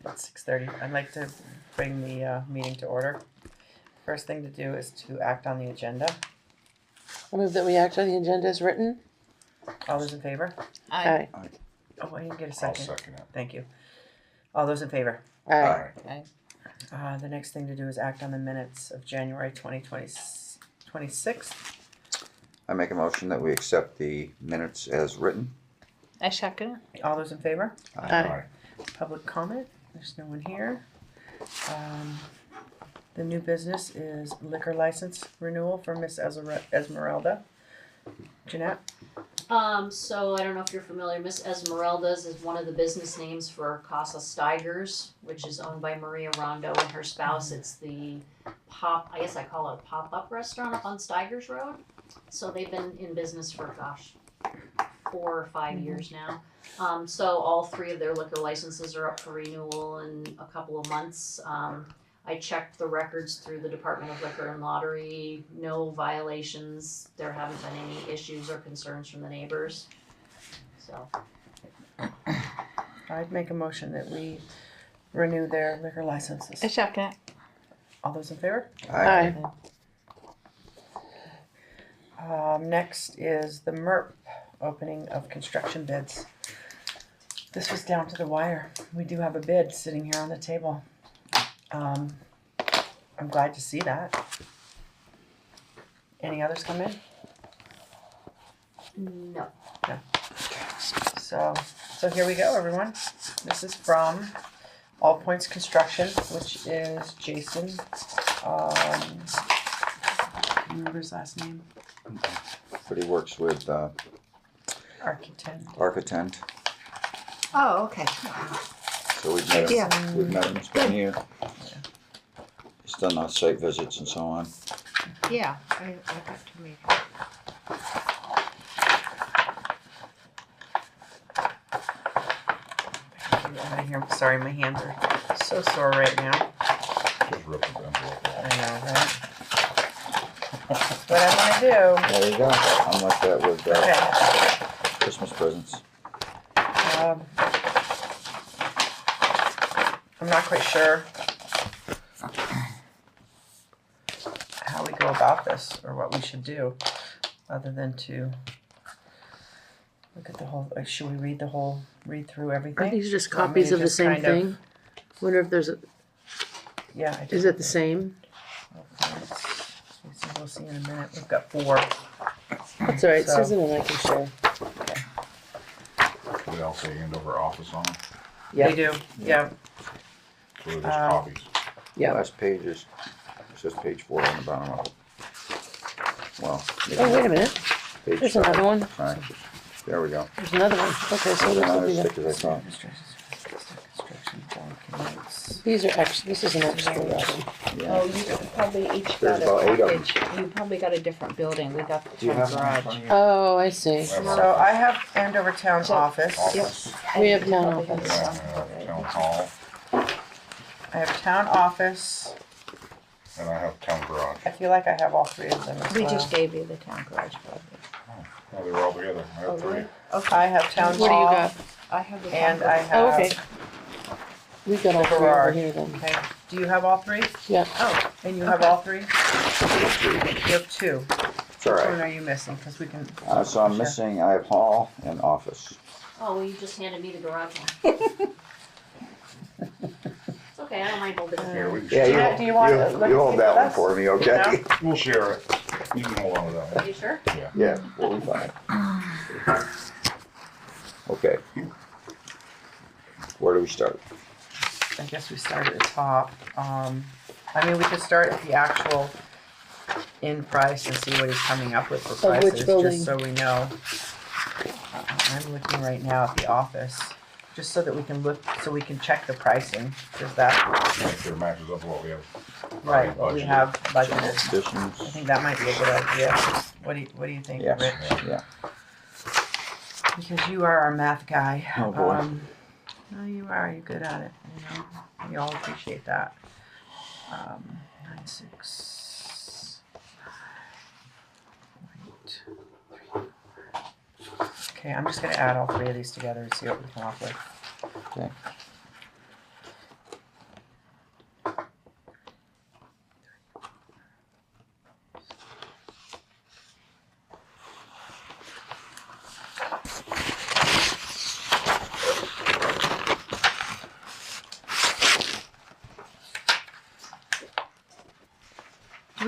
It's 6:30. I'd like to bring the meeting to order. First thing to do is to act on the agenda. I move that we act on the agenda as written. All those in favor? Aye. Oh, I didn't get a I'll second. second it. Thank you. All those in favor? Aye. The next thing to do is act on the minutes of January 26th. I make a motion that we accept the minutes as written. I second it. All those in favor? Aye. Public comment? There's no one here. The new business is liquor license renewal for Miss Esmeralda. Jeanette? So I don't know if you're familiar, Miss Esmeralda's is one of the business names for Casa Steigers, which is owned by Maria Rondo and her spouse. It's the I guess I call it a pop-up restaurant up on Steigers Road. So they've been in business for, 4 or 5 years now. So all 3 of their liquor licenses are up for renewal in a couple of months. I checked the records through the Department of Liquor and Lottery, no violations, there haven't been any issues or concerns from the neighbors, so. I'd make a motion that we renew their liquor licenses. I second it. All those in favor? Aye. Next is the MERP opening of construction bids. This was down to the wire. We do have a bid sitting here on the table. I'm glad to see that. Any others come in? No. So here we go, everyone. This is from All Points Construction, which is Jason. Remember his last name? But he works with Architect. Oh, okay. So we've met him. Yeah. We've met him. He's been here. He's done our site visits and so on. Yeah, I got to meet. Out of here. Sorry, my hands are so sore right now. Just rip the envelope I off. know, right? That's what I want to do. There you go. I'm like that with Okay. Christmas presents. I'm not quite sure how we go about this or what we should do other than to look at the whole, should we read through everything? Are these just You want me copies to of the just same kind of- thing? Wonder if there's a, Yeah. I is it the same? We'll see in a minute. We've got 4. It's alright, So- Susan and I can share. They all say Andover office on them, They do, yeah. so they're just copies. Yeah. Last page is, it says page 4 on the bottom of it. Well, Oh, wait a minute. page There's 5. another one. Sorry. There we go. There's another one. Okay, so this Not will be as thick the, as I thought. Construction documents. these are extra, this is an extra one. Oh, you probably each There's got about a 8 of them. package. You probably got a different building. We got the Do you town have one in front garage. of you? Oh, I see. So I have Andover Town Office. Office, We have town Probably office. yeah, town hall, I have Town Office. and I have town garage. I feel like I have all 3 of them as We well. just gave you the town garage probably. Oh, they were all together. I have 3. I have Town What do you Hall. got? I have the town And I garage. have. Oh, okay. We got all The 3 over garage. here then. Okay. Do you have all 3? Yeah. Oh, and you have all 3? You have 2. It's Which one alright. are you missing? Because we can. So I'm missing, I have hall and office. Oh, well, you just handed me the garage one. It's okay, I don't mind holding it. Here, we Yeah, can Yeah, do you want to look you at hold these that with one us? for me, okay? we'll share it. You can hold on to that one. You sure? Yeah, we'll be fine. Okay. Where do we start? I guess we start at the top. I mean, we could start at the actual in price and see what he's coming up with for Of which prices, building? just so we know. I'm looking right now at the office, just so that we can look, so we can check the pricing, because that, Make sure it matches up with what we have. right, what we budgeted. have budgeted. Additions? I think that might be a good idea. What do you think, Yes, Rich? yeah. Because you are our math guy. Oh, boy. No, you are. You're good at it. You know, we all appreciate that. 9, 6. Wait. 3, 4. Okay, I'm just gonna add all 3 of these together and see what we come up with. Okay.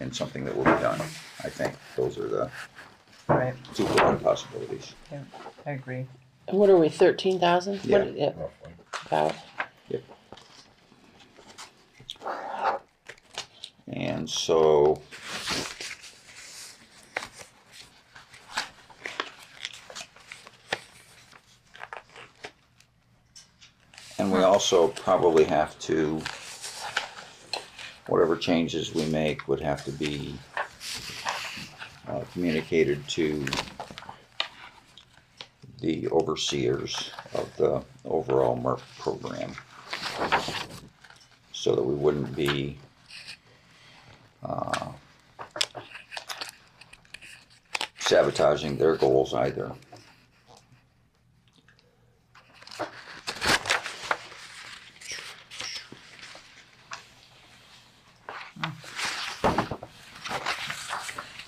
and something that will be done. I think those are the Right, two broad possibilities. I agree. And what are we, 13,000? Yeah. Roughly. About. And so and we also probably have to, whatever changes we make would have to be communicated to the overseers of the overall MERP program, so that we wouldn't be sabotaging their goals either.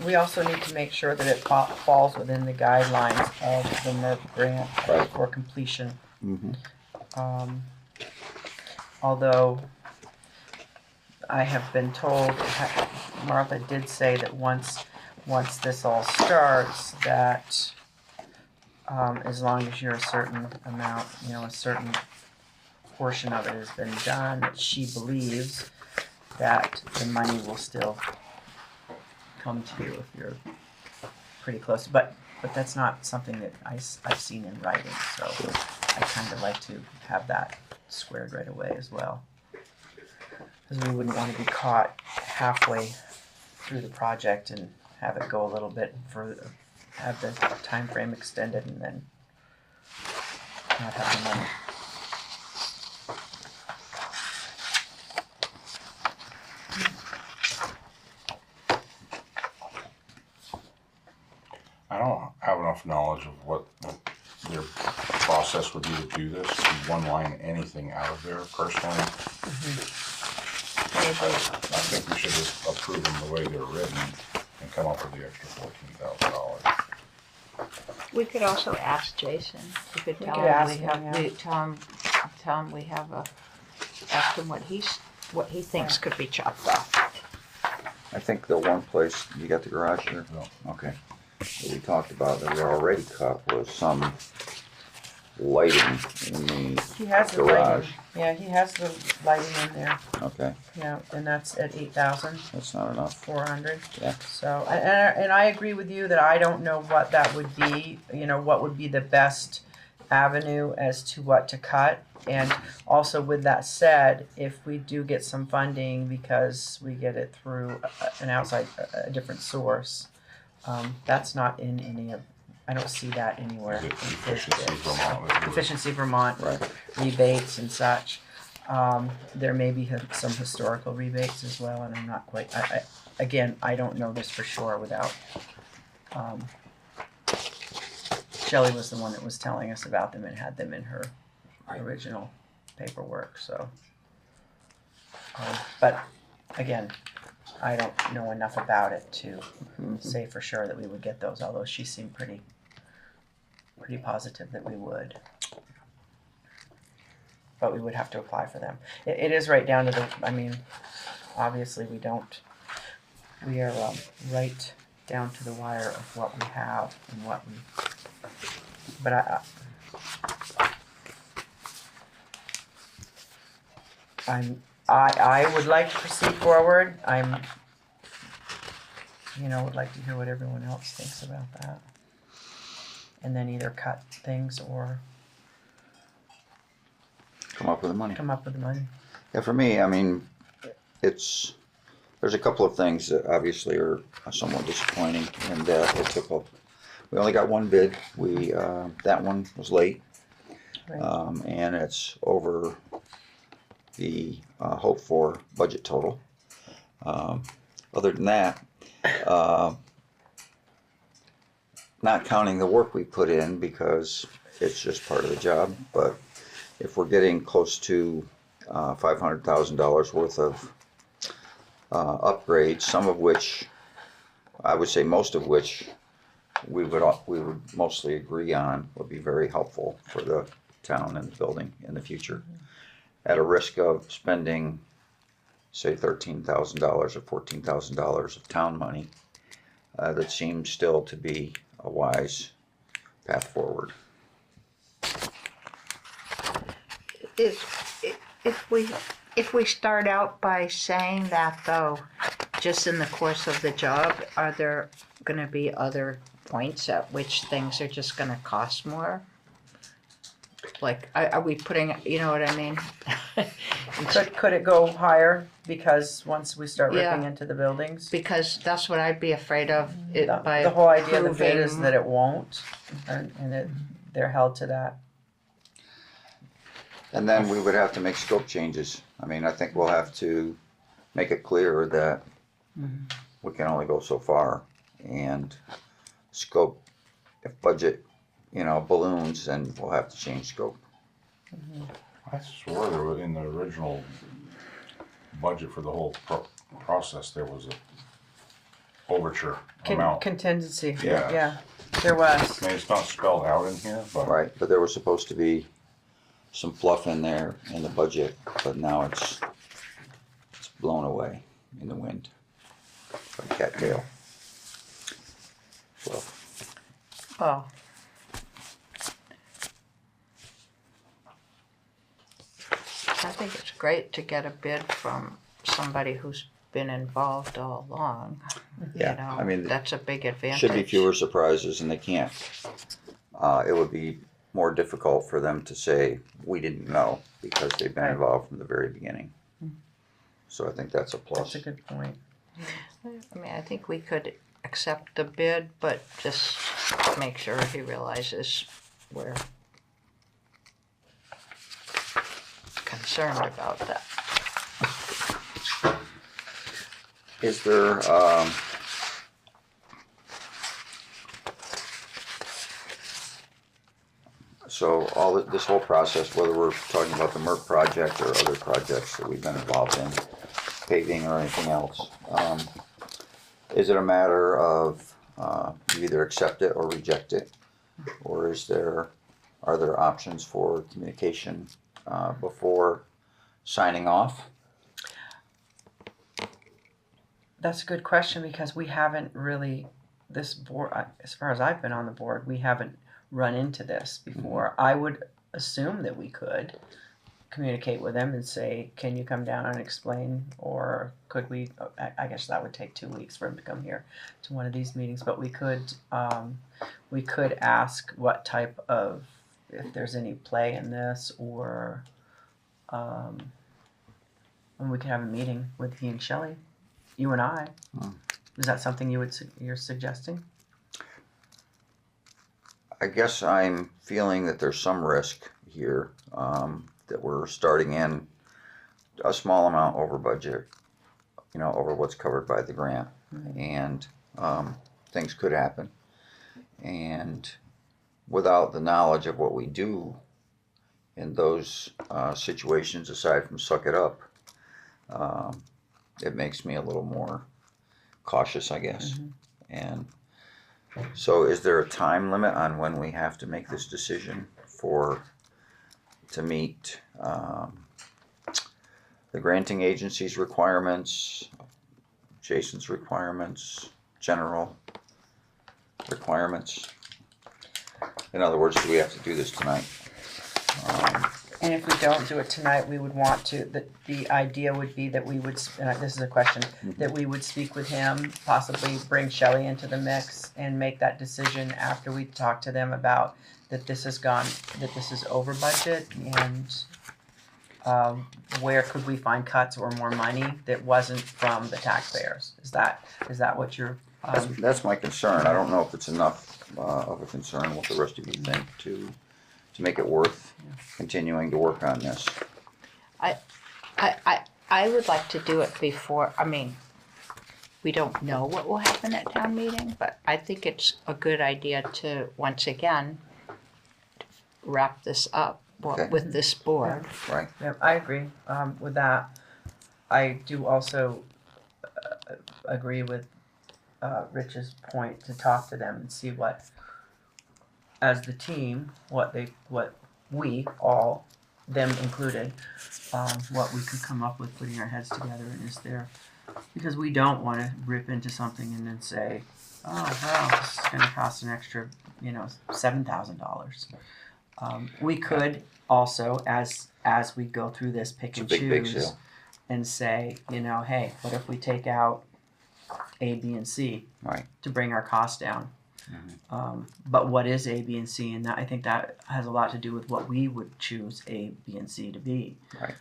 We also need to make sure that it falls within the guidelines of the MERP grant Right. for completion. Mm-hmm. Although I have been told, Martha did say that once this all starts, that as long as you're a certain amount, a certain portion of it has been done, that she believes that the money will still come to you if you're pretty close. But that's not something that I've seen in writing, so I kind of like to have that squared right away as well. Because we wouldn't want to be caught halfway through the project and have it go a little bit further, have the time frame extended, and then not have the money. I don't have enough knowledge of what their process would be to do this, to one line anything out of there personally. I think we should just approve them the way they're written and come up with the extra $14,000. We could also ask Jason. We could tell could him ask we him, have, tell him we have ask him what he thinks could be chopped off. I think the one place, you got the garage here? No. Okay. That we talked about that we already cut was some lighting in the He has the garage. lighting. Yeah, he has the lighting in there. Okay, Yeah, and that's at 8,400. that's not enough. Yeah. So, and I agree with you that I don't know what that would be. What would be the best avenue as to what to cut. And also, with that said, if we do get some funding because we get it through an outside, a different source, that's not in any of. I don't see that anywhere. Is it in Efficiency this. Vermont? Efficiency Vermont Right. rebates and such. There may be some historical rebates as well, and I'm not quite. Again, I don't know this for sure without. Shelley was the one that was telling us about them and had them in her original paperwork. So, but again, I don't know enough about it to say for sure that we would get those. Although she seemed pretty positive that we would. But we would have to apply for them. It is right down to the. I mean, obviously we don't. We are right down to the wire of what we have and what we. But I would like to proceed forward. Would like to hear what everyone else thinks about that. And then either cut things or Come up with the money. come up with the money. Yeah, for me, I mean, there's a couple of things that obviously are somewhat disappointing, and we only got one bid. That one was late, Right. and it's over the hoped for budget total. Other than that, not counting the work we put in because it's just part of the job, but if we're getting close to $500,000 worth of upgrades, some of which, I would say most of which, we would mostly agree on, would be very helpful for the town and the building in the future. At a risk of spending say $13,000 or $14,000 of town money, that seems still to be a wise path forward. If we start out by saying that though, just in the course of the job, are there gonna be other points at which things are just gonna cost more? Like, are we putting, you know what I mean? Could it go higher because once we start ripping Yeah. into the buildings? Because that's what I'd be afraid of, by The whole idea of the bid is approving- that it won't, and they're held to that. And then we would have to make scope changes. I mean, I think we'll have to make it clear that we can only go so far. And scope, if budget, balloons, then we'll have to change scope. I swore there was, in the original budget for the whole process, there was a overture amount. Contingency, Yeah. yeah, there was. I mean, it's not spelled out in here, but Right, but there was supposed to be some fluff in there in the budget, but now it's blown away in the wind. Like cattail. Fluff. Oh. I think it's great to get a bid from somebody who's been involved all along. Yeah, You know, I mean, that's a big advantage. should be fewer surprises, and they can't. It would be more difficult for them to say, we didn't know, because they've been Right. involved from the very beginning. So I think that's a That's plus. a good point. I mean, I think we could accept the bid, but just make sure he realizes we're concerned about that. Is there, so this whole process, whether we're talking about the MERC project or other projects that we've been involved in, paving or anything else, is it a matter of you either accept it or reject it? Or are there options for communication before signing off? That's a good question because we haven't really, this board, as far as I've been on the board, we haven't run into this before. I would assume that we could communicate with them and say, can you come down and explain, or could we, I guess that would take 2 weeks for him to come here to one of these meetings, but we could ask what type of, if there's any play in this, or and we could have a meeting with he and Shelley, you and I. Is that something you're suggesting? I guess I'm feeling that there's some risk here, that we're starting in a small amount over budget, over what's covered by the grant. And things could happen. And without the knowledge of what we do in those situations, aside from suck it up, it makes me a little more cautious, I guess. And so is there a time limit on when we have to make this decision to meet the granting agency's requirements, Jason's requirements, general requirements? In other words, do we have to do this tonight? And if we don't do it tonight, we would want to, the idea would be that we would, this is a question, that we would speak with him, possibly bring Shelley into the mix and make that decision after we talk to them about that this is over budget, and where could we find cuts or more money that wasn't from the taxpayers? Is that what you're? That's my concern. I don't know if it's enough of a concern, what the rest of you think, to make it worth continuing to work on this. I would like to do it before, we don't know what will happen at town meeting, but I think it's a good idea to, once again, wrap this up Okay. with this board. Right. Yeah, I agree with that. I do also agree with Rich's point to talk to them and see what, as the team, what we all them included, what we could come up with putting our heads together, and is there, because we don't want to rip into something and then say, oh wow, this is going to cost an extra, $7,000. We could also, as we go through this, pick It's a and big choose sale. and say, hey, what if we take out A, B, and C Right. to bring our costs down? But what is A, B, and C? And I think that has a lot to do with what we would choose A, B, and C to be. Right.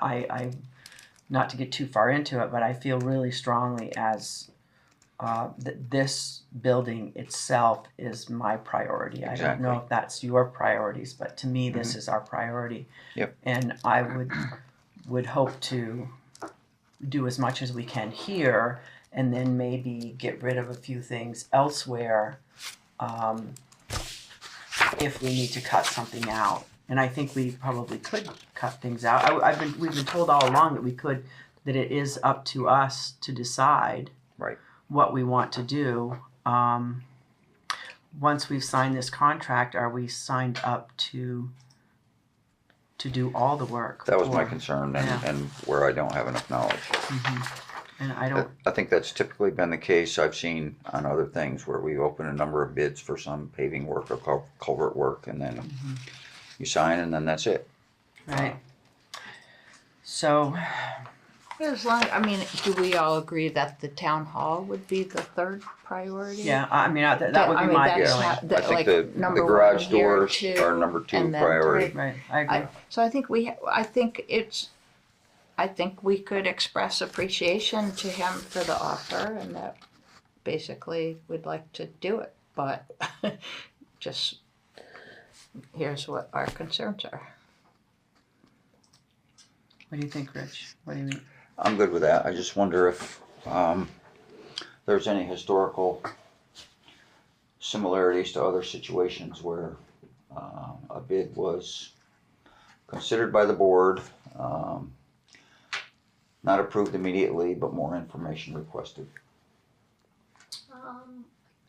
I not to get too far into it, but I feel really strongly as that this building itself is my priority. I don't know Exactly. if that's your priorities, but to me, this is our priority. Yep. And I would hope to do as much as we can here, and then maybe get rid of a few things elsewhere if we need to cut something out. And I think we probably could cut things out. We've been told all along that we could, that it is up to us to decide Right. what we want to do. Once we've signed this contract, are we signed up to do all the work? That was my Or- concern, Yeah. and where I don't have enough knowledge. And I don't. I think that's typically been the case. I've seen on other things where we open a number of bids for some paving work or culvert work, and then you sign, and then that's it. Right. So, As long, do we all agree that the town hall would be the third priority? yeah, I mean, that would be my that's feeling. not- I that, think like, the number garage one here, doors two, are number 2 and then priority. three. Right, I agree. So I think we could express appreciation to him for the offer, and that basically we'd like to do it, but just here's what our concerns are. What do you think, Rich? What do you mean? I'm good with that. I just wonder if there's any historical similarities to other situations where a bid was considered by the board, not approved immediately, but more information requested.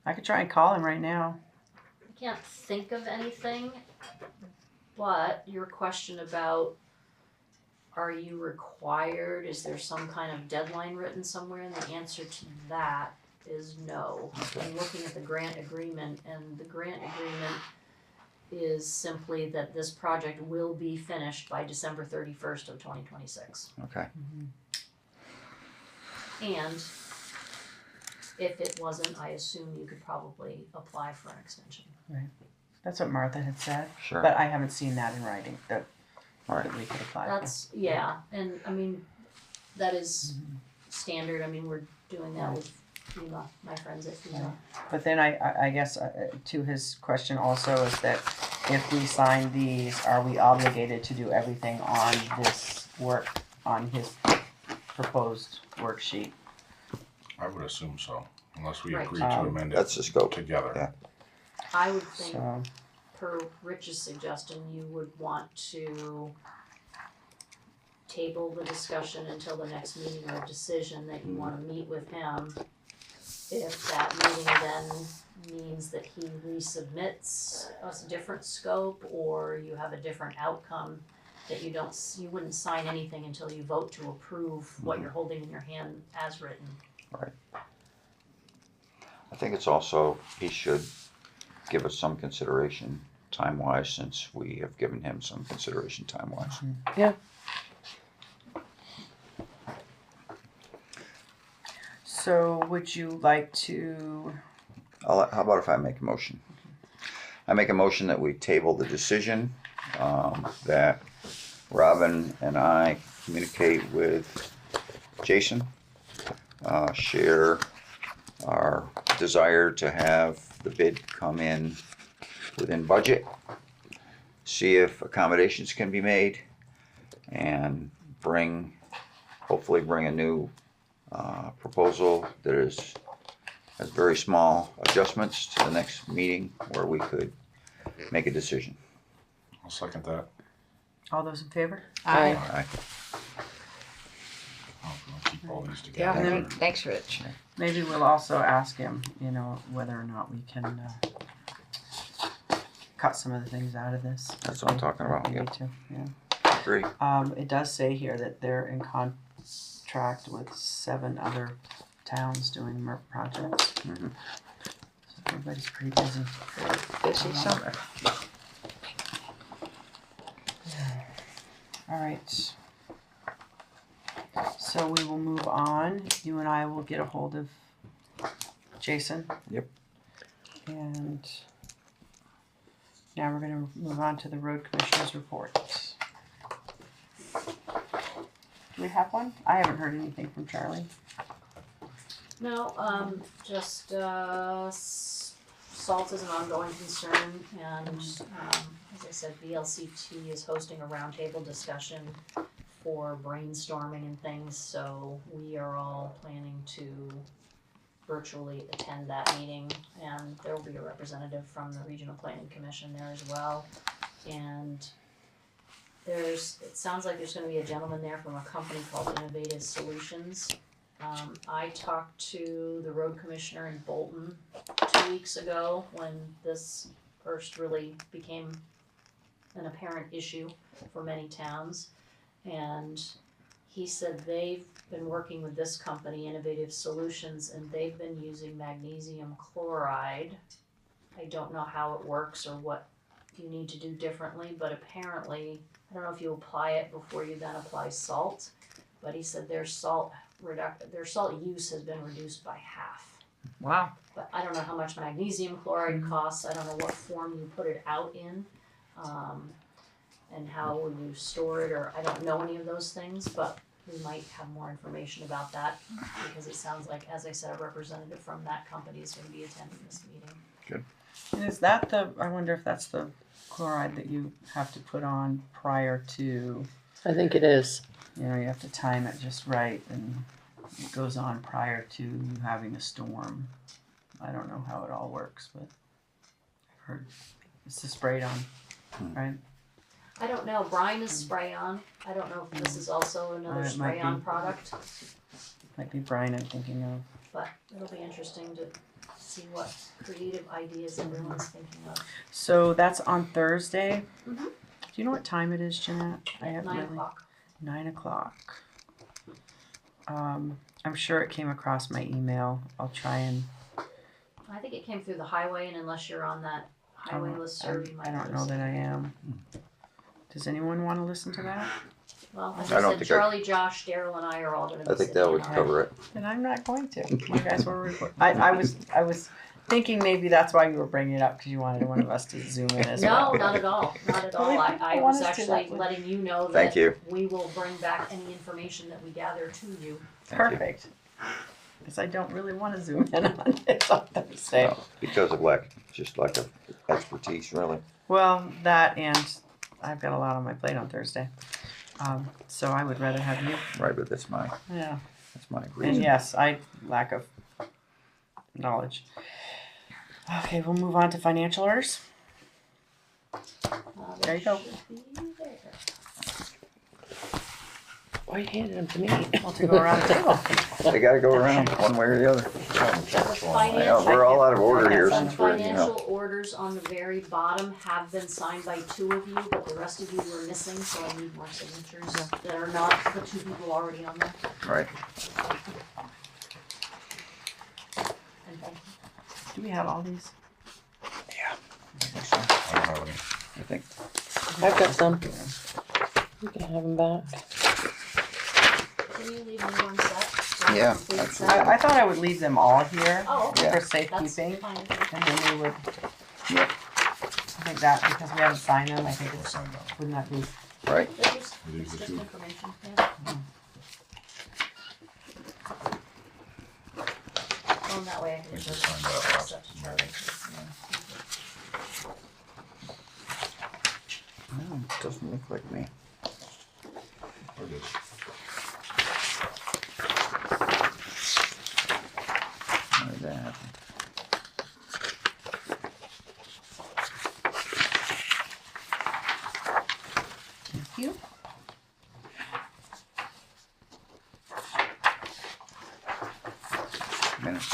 I could try and call him right now. I can't think of anything, but your question about, are you required, is there some kind of deadline written somewhere? And the answer to that is no. Okay. I'm looking at the grant agreement, and the grant agreement is simply that this project will be finished by December 31st of 2026. Okay. And if it wasn't, I assume you could probably apply for an extension. That's what Martha had said, Sure. but I haven't seen that in writing that All right. we could apply That's, yeah, and I mean, that is standard. I mean, we're doing that with FEMA, my friends at FEMA. for. But then I guess to his question also is that if we sign these, are we obligated to do everything on this work, on his proposed worksheet? I would assume so, unless we Right. agree to amend it That's the scope. together. Yeah. I would think, So, per Rich's suggestion, you would want to table the discussion until the next meeting or decision that you wanna meet with him. If that meeting then means that he resubmits a different scope, or you have a different outcome, that you wouldn't sign anything until you vote to approve what you're holding in your hand as written. I think it's also, he should give us some consideration time-wise, since we have given him some consideration time-wise. Yeah. so would you like to, How about if I make a motion? I make a motion that we table the decision, that Robin and I communicate with Jason, share our desire to have the bid come in within budget, see if accommodations can be made, and hopefully bring a new proposal that has very small adjustments to the next meeting where we could make a decision. I'll second that. all those in favor? Aye. All right. I'll keep all these Yeah, together. thanks, Rich. Maybe we'll also ask him, whether or not we can cut some of the things out of this. That's what I'm talking about, We yeah. need to, yeah. Agree. It does say here that they're in contract with 7 other towns doing MERP projects. Mhm. So everybody's pretty busy. Busy summer. All right. So we will move on. You and I will get a hold of Jason. Yep. And now we're going to move on to the road commissioner's report. Do we have one? I haven't heard anything from Charlie. No, just salt is an ongoing concern, and as I said, VLCT is hosting a roundtable discussion for brainstorming and things, so we are all planning to virtually attend that meeting, and there will be a representative from the Regional Planning Commission there as well. And it sounds like there's gonna be a gentleman there from a company called Innovative Solutions. I talked to the road commissioner in Bolton 2 weeks ago when this first really became an apparent issue for many towns. And he said they've been working with this company, Innovative Solutions, and they've been using magnesium chloride. I don't know how it works or what you need to do differently, but apparently, I don't know if you apply it before you then apply salt, but he said their salt use has been reduced by half. Wow. But I don't know how much magnesium chloride costs, I don't know what form you put it out in, and how will you store it, or I don't know any of those things, but we might have more information about that, because it sounds like, as I said, a representative from that company is gonna be attending this meeting. And is that I wonder if that's the chloride that you have to put on prior to, I think it is. you have to time it just right, and it goes on prior to you having a storm. I don't know how it all works, but I've heard it's a sprayed on, right? I don't know, brine is spray on, I don't know if this is also another It might spray on be. product, Might be Brian I'm thinking of. but it'll be interesting to see what creative ideas everyone's thinking of. So that's on Thursday. Mhm. Do you know what time it is, Jeanette? I At haven't 9 really. o'clock. 9 o'clock. I'm sure it came across my email. I'll try and. I think it came through the highway, and unless you're on that highway listserv, you might I not don't know have that seen I it. am. Does anyone want to listen to that? Well, as I I don't said, think Charlie, Josh, Daryl, and I are all gonna be I think sitting that in would on it. cover it. Then I'm not going to. You guys were recording. I was thinking maybe that's why you were bringing it up, because you wanted one of us to zoom in as well. No, not at all, not at all. Well, I want was us to actually that. letting you know Thank that you. we will bring back any information that we gather to you. Thank you. Perfect. Because I don't really want to zoom in on it on Thursday. No, because of just lack of expertise, really. Well, that and I've got a lot on my plate on Thursday. So I would rather have you. Right, but that's my Yeah. reason. And yes, I lack of knowledge. Okay, we'll move on to financial orders. There you go. Should be there. Why you handed them to me? Well, to go around the table. They gotta go around one way or the other. I know, we're all out of order here I can't since we're, Financial orders on the very bottom have been signed by 2 of you, but the rest of you were missing, so I need more signatures that are not the 2 people already on there. right. And thank you. Do we have all these? I don't have any. I think, I've got some. You can have them back. Can you leave me one set? Yeah, Complete absolutely. set? I thought I would leave them all here Oh, okay. Yeah. for That's safekeeping, fine. and then we would. Yep. I think that because we haven't signed them, I think it's wouldn't that be? right. They're just, These it's are just two. information, yeah. Well, and that way I can We just. just signed that last set to meeting. Charlie. No, it doesn't look like me. We're good. How did that happen? Thank you. Minutes.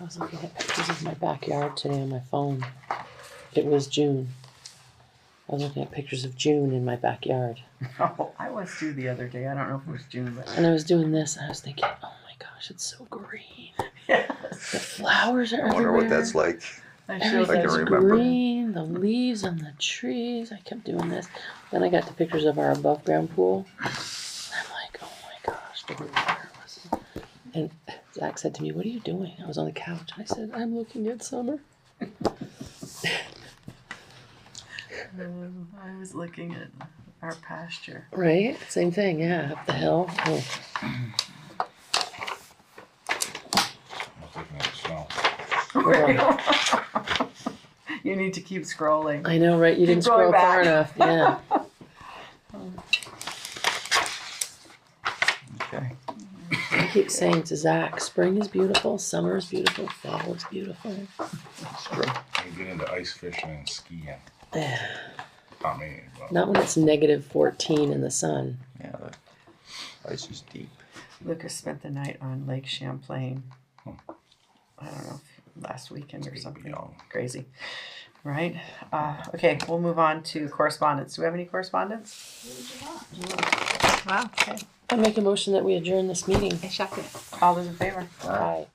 was looking at pictures of my backyard today on my phone. It was June. I was looking at pictures of June in my backyard. Oh, I was too the other day. I don't know if it was June, but And I was doing this and I was thinking, oh my gosh, it's so green. yes. The flowers are I wonder everywhere. what that's like. I showed I can Everything's that. remember. green, the leaves on the trees. I kept doing this. Then I got to pictures of our above ground pool. I'm like, oh my gosh, the water was. And Zach said to me, what are you doing? I was on the couch. I said, I'm looking at summer. I was looking at our pasture. Right? Same thing, yeah, up the hill. Oh. I'm looking at the snow. Well, You need to keep scrolling. I know, right? You didn't Keep going scroll far back. enough. Yeah. Okay. I keep saying to Zach, spring is beautiful, summer is beautiful, fall is beautiful. That's true. You get into ice fishing and skiing. Yeah. Not me, but Not when it's negative 14 in the sun. Yeah, the ice is deep. Lucas spent the night on Lake Champlain. Hmm. I don't know, last weekend or something young. crazy. Right? Okay, we'll move on to correspondence. Do we have any correspondence? Wow. Okay. I make a motion that we adjourn this meeting. I second it. All those in favor? Aye.